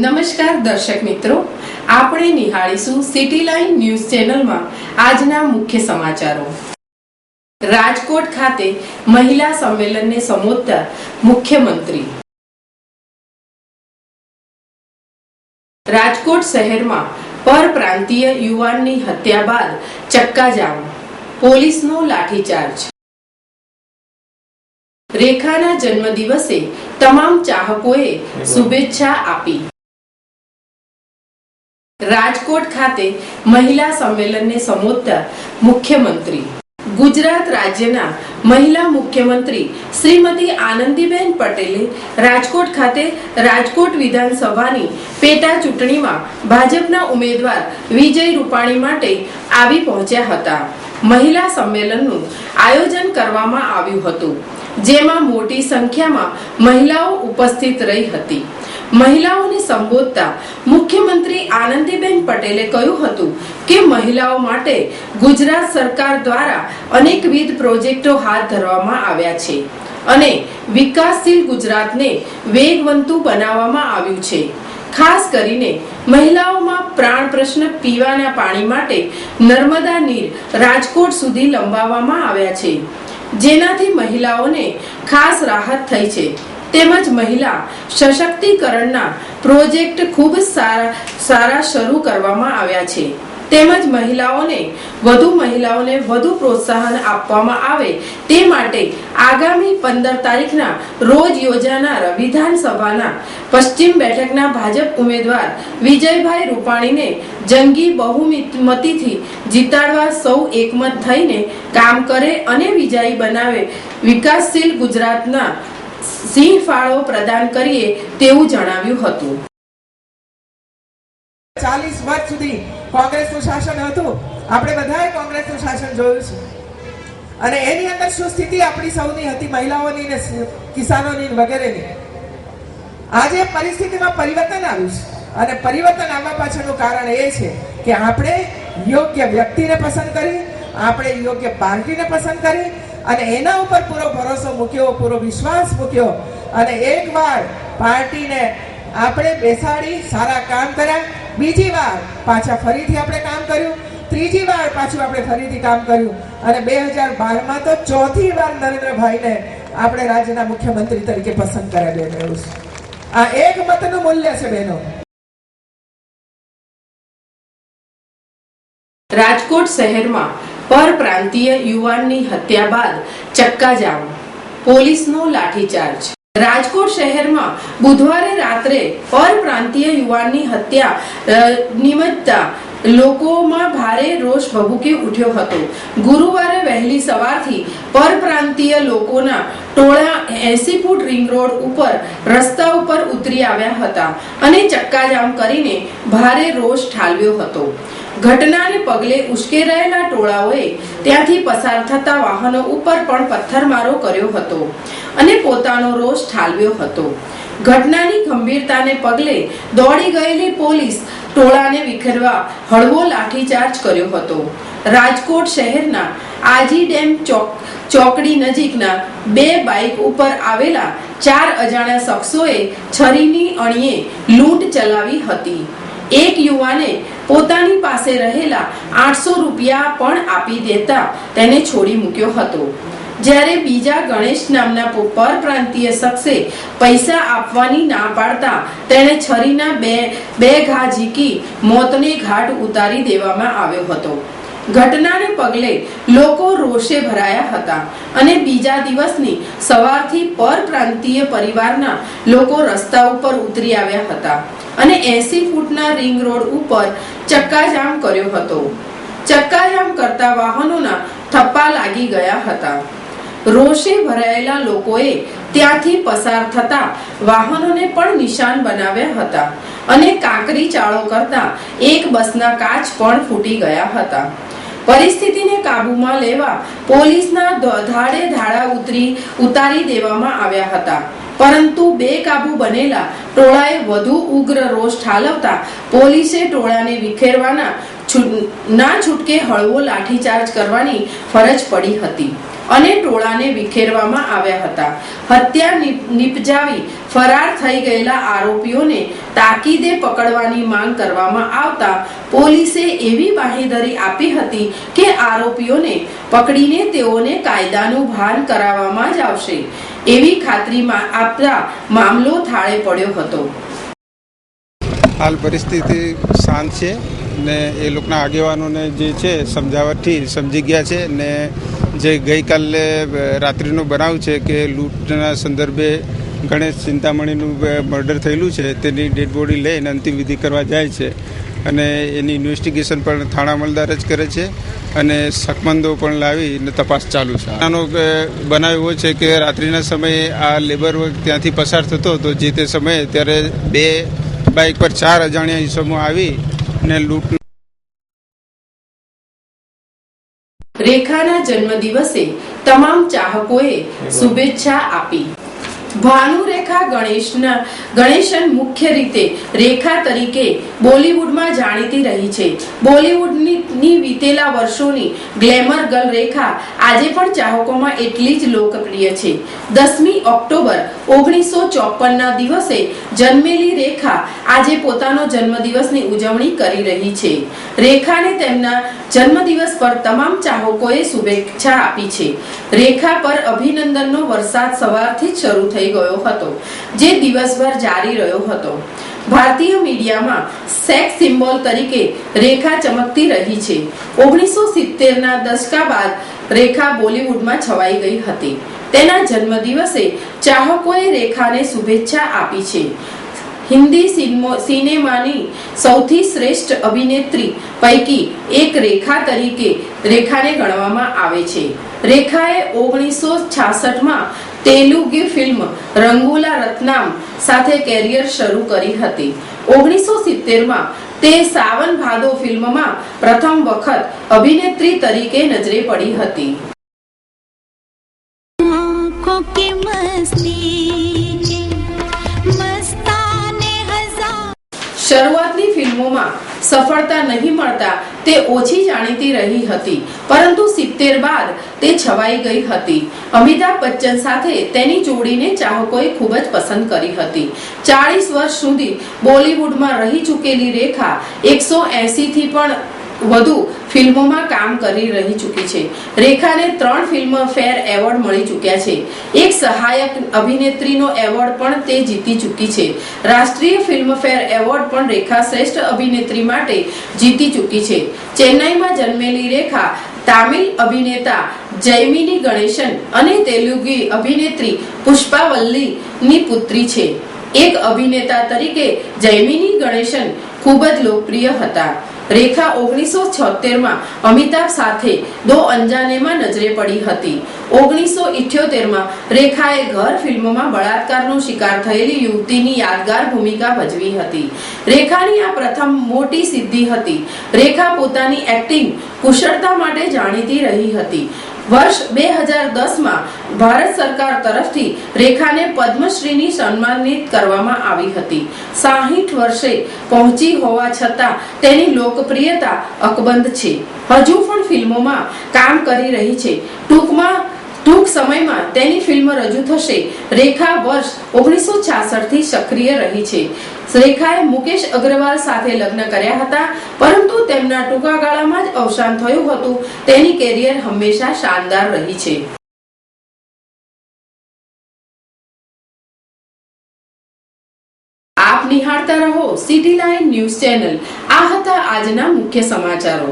નમસ્કાર દર્શક મિત્રો, આપણે નિહાળીશું સિટી લાઈન ન્યૂઝ ચેનલમાં આજના મુખ્ય સમાચારો। રાજકોટ ખાતે મહિલા સંમેલનને સંબોધતા મુખ્યમંત્રી। રાજકોટ શહેરમાં પરપ્રાંતીય યુવાનની હત્યા બાદ ચક્કાજામ, પોલીસનો લાઠીચાર્જ। રેખાના જન્મદિવસે તમામ ચાહકોએ શુભેચ્છા આપી। રાજકોટ ખાતે મહિલા સંમેલનને સંબોધતા મુખ્યમંત્રી। ગુજરાત રાજ્યના મહિલા મુખ્યમંત્રી શ્રીમતી આનંદીબેન પટેલે રાજકોટ ખાતે રાજકોટ વિધાનસભાની પેટા ચૂંટણીમાં ભાજપના ઉમેદવાર વિજય રૂપાણી માટે આવી પહોંચ્યા હતા। મહિલા સંમેલનનું આયોજન કરવામાં આવ્યું હતું, જેમાં મોટી સંખ્યામાં મહિલાઓ ઉપસ્થિત રહી હતી। મહિલાઓને સંબોધતા મુખ્યમંત્રી આનંદીબેન પટેલે કહ્યું હતું કે મહિલાઓ માટે ગુજરાત સરકાર દ્વારા અનેકવિધ પ્રોજેક્ટો હાથ ધરવામાં આવ્યા છે અને વિકાસશીલ ગુજરાતને વેગવંતુ બનાવવામાં આવ્યું છે। ખાસ કરીને મહિલાઓમાં પ્રાણ પ્રશ્ન પીવાના પાણી માટે નર્મદા નીર રાજકોટ સુધી લંબાવવામાં આવ્યા છે, જેનાથી મહિલાઓને ખાસ રાહત થઈ છે। તેમજ મહિલા સશક્તિકરણના પ્રોજેક્ટ ખૂબ સારા શરૂ કરવામાં આવ્યા છે। તેમજ મહિલાઓને વધુ પ્રોત્સાહન આપવામાં આવે તે માટે આગામી 15 તારીખના રોજ યોજાનાર વિધાનસભાના પશ્ચિમ બેઠકના ભાજપ ઉમેદવાર વિજયભાઈ રૂપાણીને જંગી બહુમતીથી જીતાડવા સૌ એકમત થઈને કામ કરે અને વિજયી બનાવે વિકાસશીલ ગુજરાતના સિંહ ફાળો પ્રદાન કરીએ તેવું જણાવ્યું હતું। 40 વર્ષ સુધી કોંગ્રેસનું શાસન હતું। આપણે બધાએ કોંગ્રેસનું શાસન જોયું છે અને એની અંદર શું સ્થિતિ આપણી સૌની હતી, મહિલાઓની ને કિસાનોની વગેરેની। આજે પરિસ્થિતિમાં પરિવર્તન આવ્યું છે અને પરિવર્તન આવવા પાછળનું કારણ એ છે કે આપણે યોગ્ય વ્યક્તિને પસંદ કરી, આપણે યોગ્ય પાર્ટીને પસંદ કરી અને એના ઉપર પૂરો ભરોસો મૂક્યો, પૂરો વિશ્વાસ મૂક્યો અને એકવાર પાર્ટીને આપણે બેસાડી સારા કામ કર્યા, બીજી વાર પાછા ફરીથી આપણે કામ કર્યું, ત્રીજી વાર પાછું આપણે ફરીથી કામ કર્યું અને 2012માં તો ચોથી વાર નરેન્દ્રભાઈને આપણે રાજ્યના મુખ્યમંત્રી તરીકે પસંદ કર્યા બેન। આ એક મતનું મૂલ્ય છે બહેનો। રાજકોટ શહેરમાં પરપ્રાંતીય યુવાનની હત્યા બાદ ચક્કાજામ, પોલીસનો લાઠીચાર્જ। રાજકોટ શહેરમાં બુધવારે રાત્રે પરપ્રાંતીય યુવાનની હત્યા નિમિત્તે લોકોમાં ભારે રોષ ભભૂકી ઉઠ્યો હતો। ગુરુવારે વહેલી સવારથી પરપ્રાંતીય લોકોના ટોળા 80 ફૂટ રિંગ રોડ ઉપર રસ્તા ઉપર ઉતરી આવ્યા હતા અને ચક્કાજામ કરીને ભારે રોષ ઠાલવ્યો હતો। ઘટનાને પગલે ઉશ્કેરાયેલા ટોળાઓએ ત્યાંથી પસાર થતા વાહનો ઉપર પણ પથ્થરમારો કર્યો હતો અને પોતાનો રોષ ઠાલવ્યો હતો। ઘટનાની ગંભીરતાને પગલે દોડી ગયેલી પોલીસ ટોળાને વિખેરવા હળવો લાઠીચાર્જ કર્યો હતો। રાજકોટ શહેરના આજી ડેમ ચોકડી નજીકના 2 બાઇક ઉપર આવેલા 4 અજાણ્યા શખ્સોએ છરીની અણીએ લૂંટ ચલાવી હતી। એક યુવાને પોતાની પાસે રહેલા 800 રૂપિયા પણ આપી દેતા તેને છોડી મૂક્યો હતો, જ્યારે બીજા ગણેશ નામના પરપ્રાંતીય શખ્સે પૈસા આપવાની ના પાડતા તેણે છરીના બે ઘા ઝીકી મોતને ઘાટ ઉતારી દેવામાં આવ્યો હતો। ઘટનાને પગલે લોકો રોષે ભરાયા હતા અને બીજા દિવસની સવારથી પરપ્રાંતીય પરિવારના લોકો રસ્તા ઉપર ઉતરી આવ્યા હતા અને 80 ફૂટના રિંગ રોડ ઉપર ચક્કાજામ કર્યો હતો। ચક્કાજામ કરતા વાહનોના થપ્પા લાગી ગયા હતા। રોષે ભરાયેલા લોકોએ ત્યાંથી પસાર થતા વાહનોને પણ નિશાન બનાવ્યા હતા અને કાંકરી ચાળો કરતા એક બસના કાચ પણ ફૂટી ગયા હતા। પરિસ્થિતિને કાબૂમાં લેવા પોલીસના ધાડે ધાડા ઉતારી દેવામાં આવ્યા હતા। પરંતુ બેકાબુ બનેલા ટોળાએ વધુ ઉગ્ર રોષ ઠાલવતા પોલીસે ટોળાને વિખેરવાના ના છૂટકે હળવો લાઠીચાર્જ કરવાની ફરજ પડી હતી અને ટોળાને વિખેરવામાં આવ્યા હતા. હત્યા નિપજાવી ફરાર થઈ ગયેલા આરોપીઓને તાકીદે પકડવાની માંગ કરવામાં આવતા પોલીસે એવી બાંહેધરી આપી હતી કે આરોપીઓને પકડીને તેઓને કાયદાનું ભાન કરાવવામાં જ આવશે એવી ખાતરી આપતા મામલો થાળે પડ્યો હતો. હાલ પરિસ્થિતિ શાંત છે ને એ લોકોના આગેવાનોને જે છે સમજાવટથી સમજી ગયા છે ને જે ગઈકાલે રાત્રિનો બનાવ છે કે લૂંટના સંદર્ભે ગણેશ ચિંતામણીનું મર્ડર થયેલું છે તેની ડેડ બોડી લઈને અંતિમ વિધિ કરવા જાય છે અને એની ઇન્વેસ્ટિગેશન પણ થાણા અમલદાર જ કરે છે અને શકમંદો પણ લાવીને તપાસ ચાલુ છે. આનો બનાવ એવો છે કે રાત્રિના સમયે આ લેબર વર્ક ત્યાંથી પસાર થતો હતો. જે તે સમયે ત્યારે 2 બાઇક પર 4 અજાણ્યા ઈસમો આવી ને લૂંટ. રેખાના જન્મદિવસે તમામ ચાહકોએ શુભેચ્છા આપી. ભાનુરેખા ગણેશન મુખ્ય રીતે રેખા તરીકે બોલિવૂડમાં જાણીતી રહી છે. બોલિવૂડની વીતેલા વર્ષોની ગ્લેમર ગર્લ રેખા આજે પણ ચાહકોમાં એટલી જ લોકપ્રિય છે. 10મી ઓક્ટોબર 1954ના દિવસે જન્મેલી રેખા આજે પોતાનો જન્મદિવસની ઉજવણી કરી રહી છે. રેખાને તેમના જન્મદિવસ પર તમામ ચાહકોએ શુભેચ્છા આપી છે. રેખા પર અભિનંદનનો વરસાદ સવારથી જ શરૂ થઈ ગયો હતો, જે દિવસભર જારી રહ્યો હતો. ભારતીય મીડિયામાં સેક્સ સિમ્બોલ તરીકે રેખા ચમકતી રહી છે. 1970ના દશકા બાદ રેખા બોલિવૂડમાં છવાઈ ગઈ હતી. તેના જન્મદિવસે ચાહકોએ રેખાને શુભેચ્છા આપી છે. હિન્દી સિનેમાની સૌથી શ્રેષ્ઠ અભિનેત્રી પૈકી એક રેખા તરીકે રેખાને ગણવામાં આવે છે. રેખાએ 1966માં તેલુગુ ફિલ્મ રંગુલા રત્નામ સાથે કેરિયર શરૂ કરી હતી. 1970માં તે સાવન ભાદો ફિલ્મમાં પ્રથમ વખત અભિનેત્રી તરીકે નજરે પડી હતી. શરૂઆતની ફિલ્મોમાં સફળતા નહીં મળતા તે ઓછી જાણીતી રહી હતી, પરંતુ 70 બાદ તે છવાઈ ગઈ હતી. અમિતાભ બચ્ચન સાથે તેની જોડીને ચાહકોએ ખૂબ જ પસંદ કરી હતી. 40 વર્ષ સુધી બોલિવૂડમાં રહી ચૂકેલી રેખા 180 થી પણ વધુ ફિલ્મોમાં કામ કરી રહી ચૂકી છે. રેખાને 3 ફિલ્મફેર એવોર્ડ મળી ચૂક્યા છે. એક સહાયક અભિનેત્રીનો એવોર્ડ પણ તે જીતી ચૂકી છે. રાષ્ટ્રીય ફિલ્મફેર એવોર્ડ પણ રેખા શ્રેષ્ઠ અભિનેત્રી માટે જીતી ચૂકી છે. ચેન્નઈમાં જન્મેલી રેખા તામિલ અભિનેતા જયમિની ગણેશન અને તેલુગુ અભિનેત્રી પુષ્પાવલ્લીની પુત્રી છે. એક અભિનેતા તરીકે જયમિની ગણેશન ખૂબ જ લોકપ્રિય હતા. રેખા 1976માં અમિતાભ સાથે દો અંજાનેમાં નજરે પડી હતી. 1978માં રેખાએ ઘર ફિલ્મમાં બળાત્કારનો શિકાર થયેલી યુવતીની યાદગાર ભૂમિકા ભજવી હતી. રેખાની આ પ્રથમ મોટી સિદ્ધિ હતી. રેખા પોતાની એક્ટિંગ કુશળતા માટે જાણીતી રહી હતી. વર્ષ 2010માં ભારત સરકાર તરફથી રેખાને પદ્મશ્રીની સન્માનિત કરવામાં આવી હતી. 60 વર્ષે પહોંચી હોવા છતાં તેની લોકપ્રિયતા અકબંધ છે. હજુ પણ ફિલ્મોમાં કામ કરી રહી છે. ટૂંક સમયમાં તેની ફિલ્મ રજૂ થશે. રેખા વર્ષ 1966 થી સક્રિય રહી છે. રેખાએ મુકેશ અગ્રવાલ સાથે લગ્ન કર્યા હતા, પરંતુ તેમના ટૂંકા ગાળામાં જ અવસાન થયું હતું. તેની કેરિયર હંમેશા શાનદાર રહી છે. આપ નિહાળતા રહો સિટી લાઇન ન્યૂઝ ચેનલ. આ હતા આજના મુખ્ય સમાચારો.